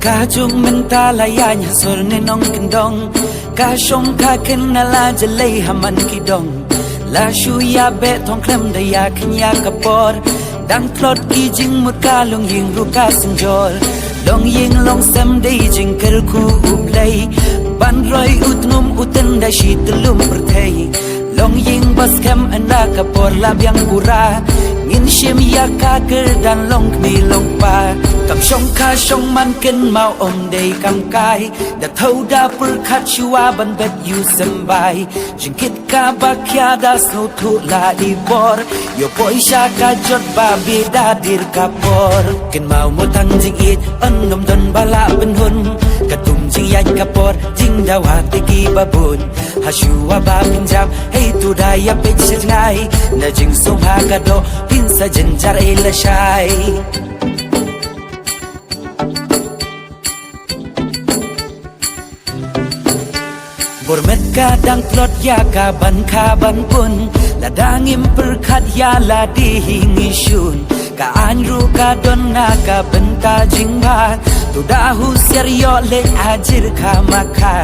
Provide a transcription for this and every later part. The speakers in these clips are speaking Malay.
Ka chung menta la ya nya sor ne nong kin dong ka shong ka kin na la jalei haman ki dong la shu ya be thong klem da ya kin ya ka por dang plot ki jing mut ka long ying ru ka sin jol long ying long sam dei jing ker ku uplay ban roi utnum uten da shi tlum per thei long ying bas kem anda ka por la byang bura ngin shim ya ka ker dan long mi long pa cầm sông kha sông man ken mau om day cầm kai đã thâu đa per khát chua ban bet you sambai jing kit ka bakya da snow thu la di bor yo poi sha ka jot ba bi da dir ka por ken mau mo thang jing it an nom don bala ben hun ka tum jing ya ka por jing da wa te ki ba bun ha shua ba bin jam hey tu da ya pe chit ngai na jing song ha ka do pin sa jen jar e la shai Bormet kadang plot ya ka ban pun la dangim perkhat ya la di hingi shun ka anru ka don na ka benta jingba tu dahu ser yo le ajir ka makha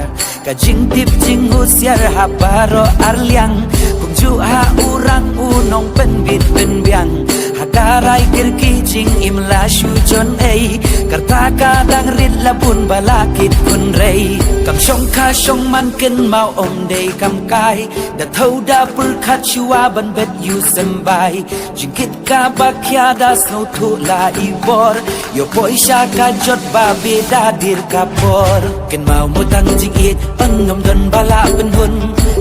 ka jing tip jing hu ser ha baro arliang kum ju ha urang unong pen bit pen biang hakarai kirki jing im la shu jon ei karta ka dang rit la bun balakit kun rei kam shong kha shong man ken mau om dei kam kai da thâu da pur khat chua ban bet you sambai jing kit ka bakya da snow thu la I bor yo poi sha ka jot ba be da dir ka por ken mau mo tang jing it an nom don bala ben hun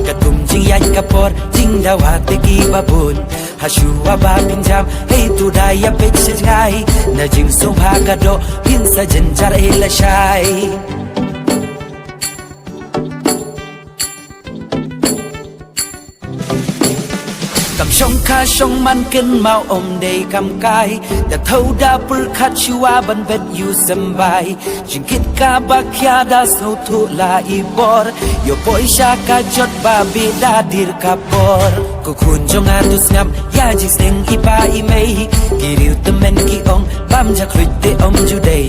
ka tum jing yan ka por jing da wa te ki ba bun ha shua ba bin jam hey tu da ya pe chit ngai na jing song ha ka do pin sa jen jar e la shai cầm sông kha sông man ken mau om day cầm kai đã thâu đa per khát chua ban bet you sambai jing kit ka bakya da snow thu la I bor yo poi sha ka jot ba bi da dir ka por ku khun jong a tu snam ya ji sing I pa I mei ki riu temen ki ong bam ja khrit te om ju day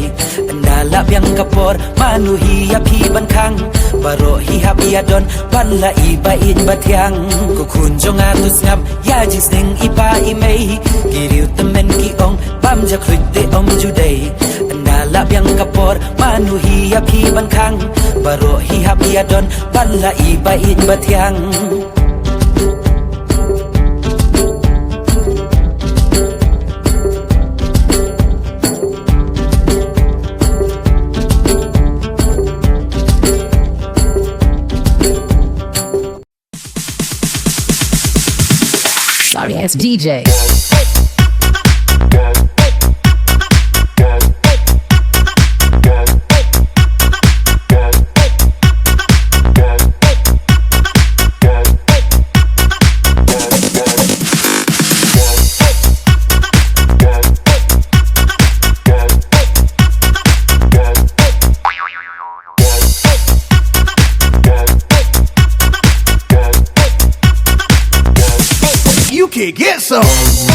anda la byang ka por manu hi ya phi ban khang baro hi hab ya don ban la I ba in ba thiang ku khun jong a tu snam ya ji sing I pa I mei ki riu temen ki ong bam ja khrit te om ju day anda la byang ka por manu hi ya phi ban khang baro hi hab ya don ban la I ba in ba thiang Sorry ass DJ. You can get some.